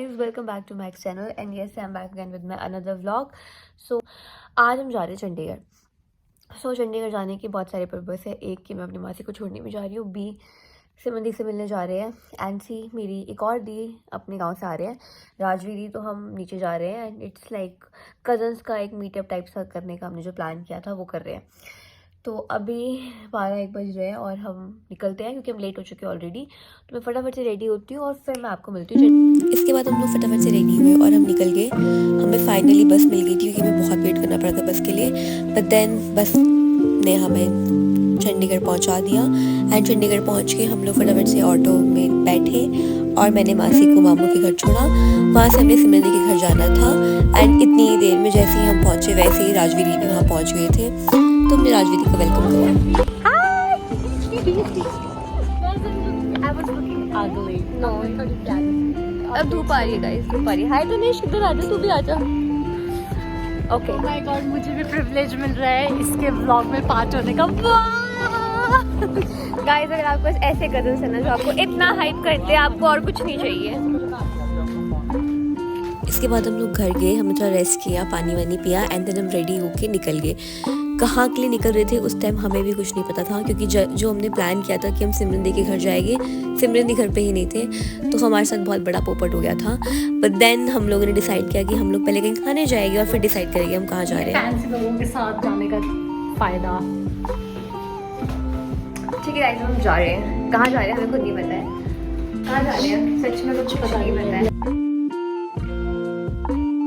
guys, welcome back to Max channel and yes, I'm back again with my another vlog. So आज हम जा रहे हैं चंडीगढ़। चंडीगढ़ जाने की बहुत सारे पर्पस है। एक कि मैं अपनी मासी को छोड़ने भी जा रही हूँ, बी सिमंदी से मिलने जा रहे हैं, एंड सी मेरी एक और दी अपने गांव से आ रहे हैं, राजवी दी। तो हम नीचे जा रहे हैं एंड इट्स लाइक कज़न्स का एक मीटअप टाइप सा करने का हमने जो प्लान किया था वो कर रहे हैं। तो अभी 12-1 बज रहे हैं और हम निकलते हैं क्योंकि हम लेट हो चुके हैं ऑलरेडी। तो मैं फटाफट से रेडी होती हूँ और फिर मैं आपको मिलती हूँ। इसके बाद हम लोग फटाफट से रेडी हुए और हम निकल गए। हमें फाइनली बस मिल गई थी क्योंकि हमें बहुत वेट करना पड़ा था बस के लिए, बट देन बस ने हमें चंडीगढ़ पहुँचा दिया। एंड चंडीगढ़ पहुँच के हम लोग फटाफट से ऑटो में बैठे और मैंने मासी को मामू के घर छोड़ा। वहाँ से हमने सिमरन के घर जाना था एंड इतनी देर में जैसे ही हम पहुँचे वैसे ही राजवी भी वहाँ पहुँच गए थे। तो हमने राजवी को वेलकम किया। अब धूप आ रही है गाइस, धूप आ रही है। हाय तनिष, किधर आ जा, तू भी आ जा। ओके माय गॉड, मुझे भी प्रिविलेज मिल रहा है इसके व्लॉग में पार्ट होने का। गाइस अगर आपको ऐसे कज़न्स है ना जो आपको इतना हाइप करते हैं, आपको और कुछ नहीं चाहिए। इसके बाद हम लोग घर गए, हमने थोड़ा रेस्ट किया, पानी वानी पिया एंड देन हम रेडी होके निकल गए। कहाँ के लिए निकल रहे थे उस टाइम हमें भी कुछ नहीं पता था क्योंकि जो हमने प्लान किया था कि हम सिमरन दी के घर जाएंगे, सिमरन दी घर पे ही नहीं थे, तो हमारे साथ बहुत बड़ा पोपट हो गया था। बट देन हम लोगों ने डिसाइड किया कि हम लोग पहले कहीं खाने जाएंगे और फिर डिसाइड करेंगे हम कहाँ जा रहे हैं। फैंसी लोगों के साथ जाने का फायदा। ठीक है गाइस, हम जा रहे हैं। कहाँ जा रहे हैं हमें खुद नहीं पता है, कहाँ जा रहे हैं सच में कुछ पता नहीं पता है।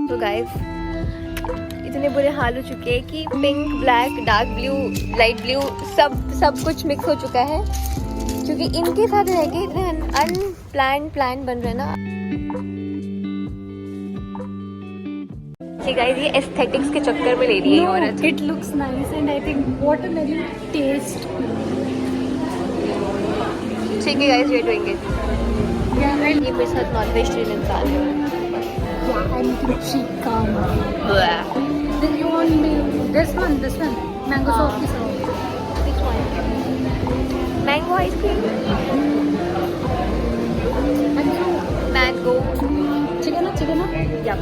तो गाइस इतने बुरे हाल हो चुके हैं कि pink, black, dark blue, light blue सब कुछ मिक्स हो चुका है क्योंकि इनके साथ रह के इतने अनप्लान बन रहे हैं ना। ठीक है ये एस्थेटिक्स के चक्कर में ले रही है औरत। It looks nice and I think what a very test. ठीक है guys, we are doing it. ये मेरे साथ नॉन वेजिटेरियन इंसान है। Yeah, I'm chicken. Then you want me this one, mango soft ke sath. Which one? Mango ice cream. Mango. Chicken. Yeah.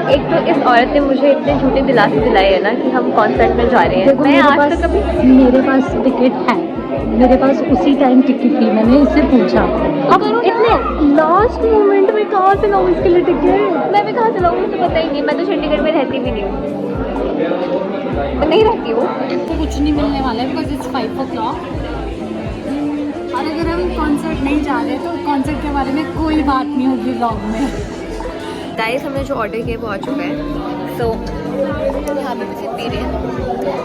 एक तो इस औरत ने मुझे इतने झूठे दिलासे दिलाए है ना कि हम कॉन्सर्ट में जा रहे हैं। मैं आज तक कभी मेरे पास टिकट है, मेरे पास उसी टाइम टिकट थी, मैंने इससे पूछा। अब इतने लास्ट मोमेंट में कहाँ से लाऊं इसके लिए टिकट? मैं भी कहाँ से लाऊं मुझे पता ही नहीं। मैं तो चंडीगढ़ में रहती भी नहीं हूँ, मैं नहीं रहती हूँ। तो कुछ नहीं मिलने वाला है बिकॉज इट्स 5 o'clock। और अगर हम कॉन्सर्ट नहीं जा रहे तो कॉन्सर्ट के बारे में कोई बात नहीं होगी व्लॉग में। गाइस हमने जो ऑर्डर किया वो आ चुका है। सो यहाँ पे किसी पी रहे हैं,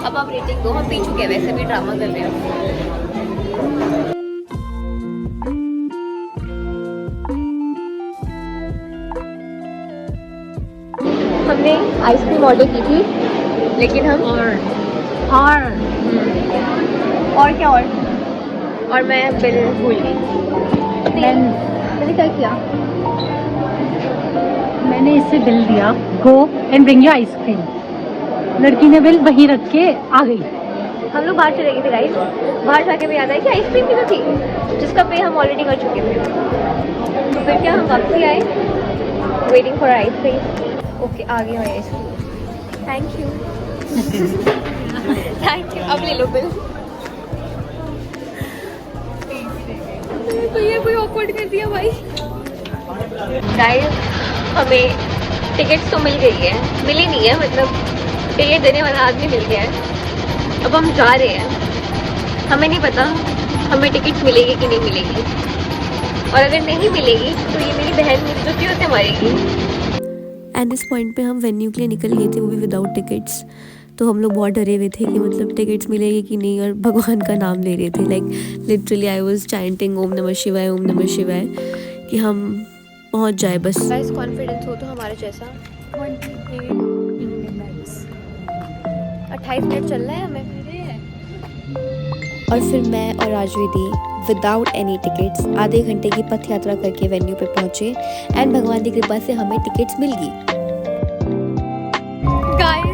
अब आप रेटिंग दो। हम पी चुके हैं, वैसे भी ड्रामा कर रहे हैं। हमने आइसक्रीम ऑर्डर की थी लेकिन हम और क्या और मैं बिल भूल गई। मैंने क्या किया, मैंने इससे बिल दिया, go and bring your ice cream. लड़की ने बिल वहीं रख के आ गई। हम लोग बाहर चले गए थे गाइस। बाहर जाके भी याद आया कि आइसक्रीम भी तो थी जिसका पे हम ऑलरेडी कर चुके थे। तो फिर क्या हम वापसी आए, वेटिंग फॉर आइसक्रीम। ओके आ गया है ice cream, thank you. Thank you, अब ले लो बिल। तो ये कोई ऑकवर्ड कर दिया भाई। गाइस हमें टिकट्स तो मिल गई है, मिली नहीं है मतलब टिकट देने वाला आदमी मिल गया है। अब हम जा रहे हैं, हमें नहीं पता हमें टिकट मिलेगी कि नहीं मिलेगी, और अगर नहीं मिलेगी तो ये मेरी बहन मुझे जो क्यों से मारेगी। एंड इस पॉइंट पे हम वेन्यू के लिए निकल गए थे, वो भी विदाउट टिकट्स। तो हम लोग बहुत डरे हुए थे कि मतलब टिकट्स मिलेगी कि नहीं, और भगवान का नाम ले रहे थे। Like literally I was chanting ओम नमः शिवाय, ओम नमः शिवाय कि हम पहुंच जाए बस। गाइस कॉन्फिडेंस हो तो हमारे जैसा 28 मिनट चलना है हमें। और फिर मैं और राजवी दी विदाउट एनी टिकट्स आधे घंटे की पथ यात्रा करके वेन्यू पे पहुंचे एंड भगवान की कृपा से हमें टिकट्स मिल गई। Guys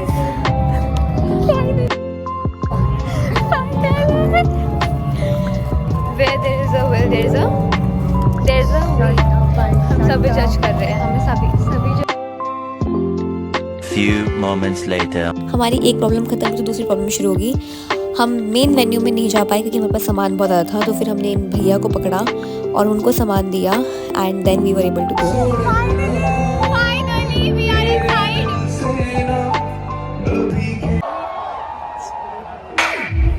where there is a will there is a way। सभी जज कर रहे हैं हमें, सभी Few moments later. हमारी एक प्रॉब्लम खत्म हुई तो दूसरी प्रॉब्लम शुरू होगी। हम मेन वेन्यू में नहीं जा पाए क्योंकि हमारे पास सामान बहुत ज़्यादा था, तो फिर हमने इन भैया को पकड़ा और उनको सामान दिया and then we were able to go.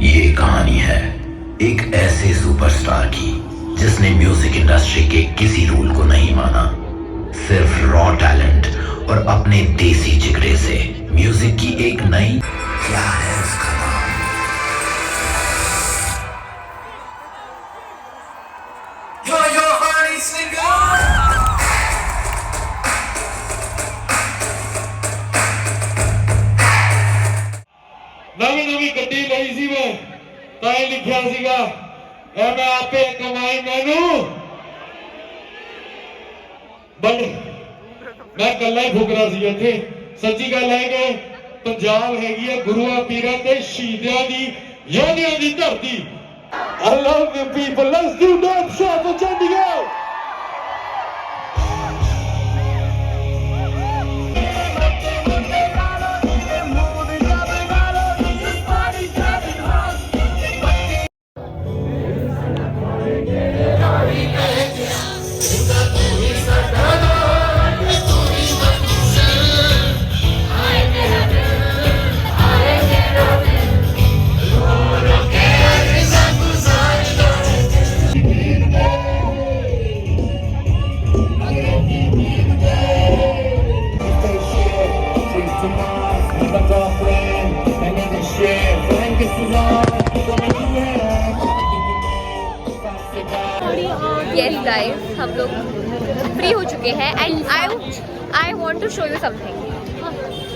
ये कहानी है एक ऐसे सुपरस्टार की जिसने म्यूजिक इंडस्ट्री के किसी रूल को नहीं माना, सिर्फ रॉ टैलेंट और अपने देसी जिगरे से म्यूजिक की एक नई, क्या है उसका नाम? नवी नवी गड्डी ਲਈ ਸੀ ਮੈਂ ਤਾਂ ਇਹ ਲਿਖਿਆ ਸੀਗਾ ਐ ਮੈਂ ਆਪੇ ਕਮਾਈ ਮੈਨੂੰ ਬਟ ਮੈਂ ਕੱਲਾ ਹੀ ਫੁਕਰਾ ਸੀ ਇੱਥੇ। ਸੱਚੀ ਗੱਲ ਹੈ ਕਿ ਪੰਜਾਬ ਹੈਗੀ ਹੈ ਗੁਰੂਆਂ ਪੀਰਾਂ ਤੇ ਸ਼ਹੀਦਾਂ ਦੀ ਯੋਧਿਆਂ ਦੀ ਧਰਤੀ। I love you people, let's do that shot for Chandigarh। Yes guys, हम लोग फ्री हो चुके हैं and I want to show you something.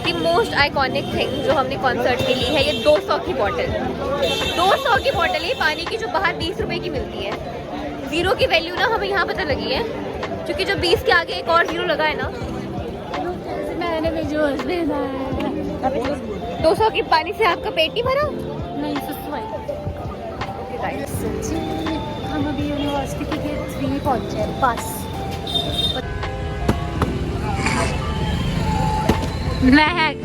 The most iconic thing जो हमने कॉन्सर्ट में ली है, ये 200 की बॉटल। 200 की बॉटल है पानी की, जो बाहर 20 रुपए की मिलती है। जीरो की वैल्यू ना हमें यहाँ पता लगी है, क्योंकि जो 20 के आगे एक और जीरो लगा है ना, मैंने भी जो 200 की पानी से आपका पेट नहीं भरा? नहीं सस्वाई। ओके गाइस, हम अभी यूनिवर्सिटी के गेट 3 पहुंचे बस। महक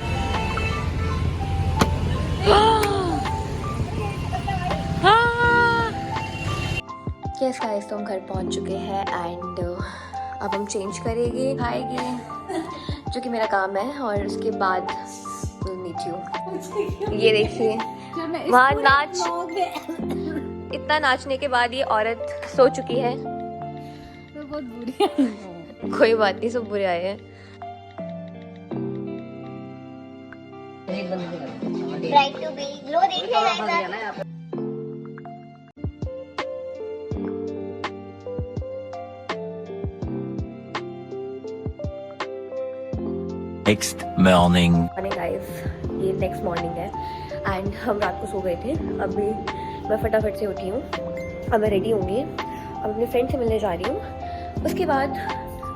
यस गाइस, तो हम घर पहुंच चुके हैं एंड अब हम चेंज करेंगे, खाएंगे, जो कि मेरा काम है, और उसके बाद मीट यू। ये देखिए वहाँ नाच, इतना नाचने के बाद ये औरत सो चुकी है। बहुत बुरी। कोई बात नहीं, सब बुरे आए हैं। Right to be low rate है। Next morning. मॉर्निंग गाइस, ये नेक्स्ट मॉर्निंग है एंड हम रात को सो गए थे। अभी मैं फटाफट से उठी हूँ, अब मैं रेडी होंगी, अब अपने फ्रेंड से मिलने जा रही हूँ, उसके बाद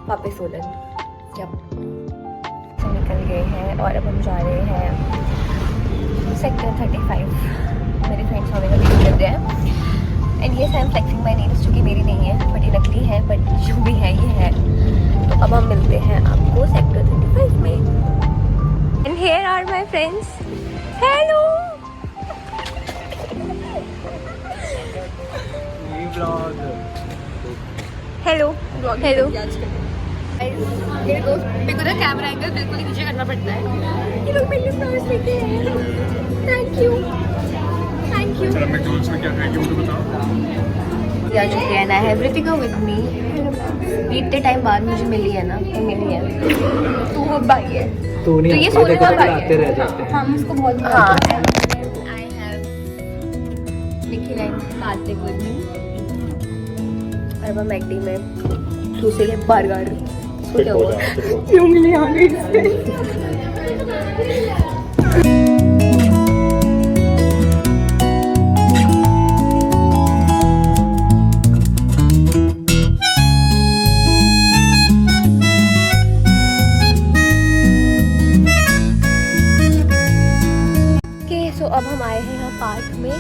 वापस सोलन। क्या हम निकल गए हैं और अब हम जा रहे हैं सेक्टर 35। मेरे फ्रेंड्स हमें वेट कर रहे हैं एंड ये I am flexing my nails, जो कि मेरी नहीं है बट ये नकली है, बट जो भी है ये है। तो अब हम मिलते हैं आपको सेक्टर 35 में। And here are my friends. Hello, hello hello. मेरे दोस्त, मेरे को ना कैमरा एंगल बिल्कुल ही नीचे करना पड़ता है। ये लोग मेरे फ्लावर्स लेके आए हैं, thank you thank you. McDonald's में क्या खाएंगे मुझे बताओ। जा चुके हैं, I have Ritika with me. इतने टाइम बाद मुझे मिली है ना, तो मिली है, तो वो भाई है, तो ये सोने का भाई है। हम इसको बहुत हाँ, I have Nikhil and Kartik with me. और अब मैकडी में दूसरे बर्गर, इसको क्या हुआ, उंगली आ गई इसमें। तो अब हम आए हैं यहाँ पार्क में।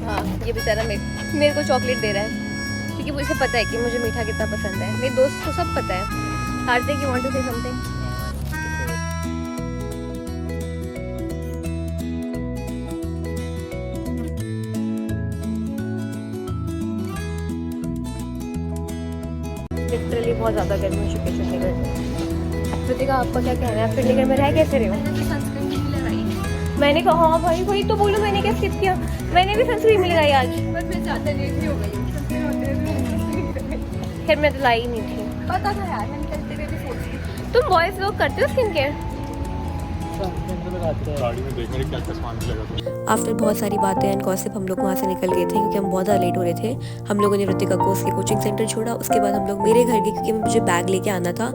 हाँ, ये बेचारा मेरे को चॉकलेट दे रहा है क्योंकि क्योंकि मुझे पता है कि मुझे मीठा कितना पसंद है। मेरे दोस्त को सब पता है। Kartik, you want to say something? Literally बहुत ज़्यादा गर्मी हो चुकी है चंडीगढ़ में। कृतिका, आपका क्या कहना है? आप चंडीगढ़ में रह कैसे रहे हो? मैंने कहा हाँ भाई, वही तो बोलो, मैंने क्या स्किप किया? मैंने भी सनस्क्रीन नहीं लगाई आज। मैं ज़्यादा लेट भी हो गई। फिर मैं तो लाई ही नहीं थी। पता था यार, मैंने करते हुए भी सोच। तुम बॉयज लोग करते हो स्किन केयर? आफ्टर बहुत सारी बातें एंड गॉसिप हम लोग वहाँ से निकल गए थे क्योंकि हम बहुत ज़्यादा लेट हो रहे थे। हम लोगों ने ऋतिका को उसके कोचिंग सेंटर छोड़ा, उसके बाद हम लोग मेरे घर गए क्योंकि मुझे बैग लेके आना था।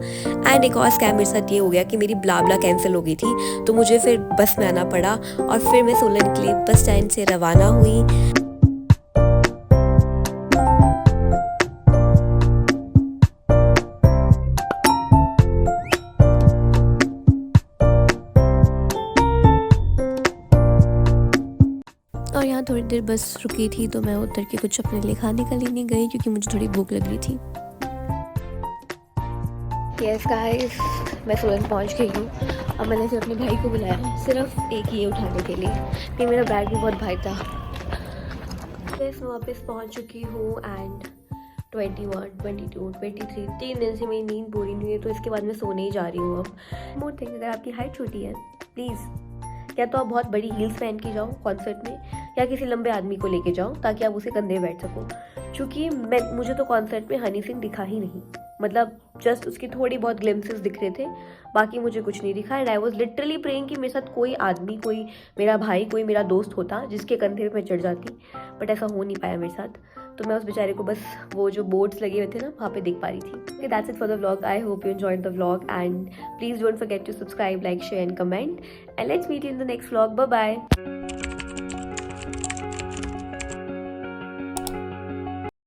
एंड एक और स्कैम मेरे साथ ये हो गया कि मेरी ब्लाब्ला कैंसिल हो गई थी, तो मुझे फिर बस में आना पड़ा और फिर मैं सोलन के लिए बस स्टैंड से रवाना हुई। और यहाँ थोड़ी देर बस रुकी थी तो मैं उतर के कुछ अपने लिए खाने का लेने गई क्योंकि मुझे थोड़ी भूख लग रही थी। यस गाइस, मैं सोलन पहुँच गई हूँ। अब मैंने सिर्फ अपने भाई को बुलाया सिर्फ एक ये उठाने के लिए, कि मेरा बैग भी बहुत भारी था। यस, मैं वापस पहुँच चुकी हूँ एंड 21, 22, 23 3 दिन से मेरी नींद पूरी नहीं है, तो इसके बाद मैं सोने ही जा रही हूँ। अब मोर थिंग, अगर आपकी हाइट छोटी है प्लीज़ या तो आप बहुत बड़ी हील्स पहन के जाओ कॉन्सर्ट में, या किसी लंबे आदमी को लेके जाओ ताकि आप उसे कंधे बैठ सको। क्योंकि मुझे तो कॉन्सर्ट में हनी सिंह दिखा ही नहीं, मतलब जस्ट उसकी थोड़ी बहुत ग्लिम्पसेस दिख रहे थे, बाकी मुझे कुछ नहीं दिखा। And I was literally praying कि मेरे साथ कोई आदमी, कोई मेरा भाई, कोई मेरा दोस्त होता जिसके कंधे पे मैं चढ़ जाती, बट ऐसा हो नहीं पाया मेरे साथ। तो मैं उस बेचारे को बस वो जो बोर्ड्स लगे हुए थे ना वहाँ पे देख पा रही थी। Okay, that's it for the vlog. I hope you enjoyed the vlog and please don't forget to subscribe, like, share and comment and let's meet you in the next vlog. Bye bye.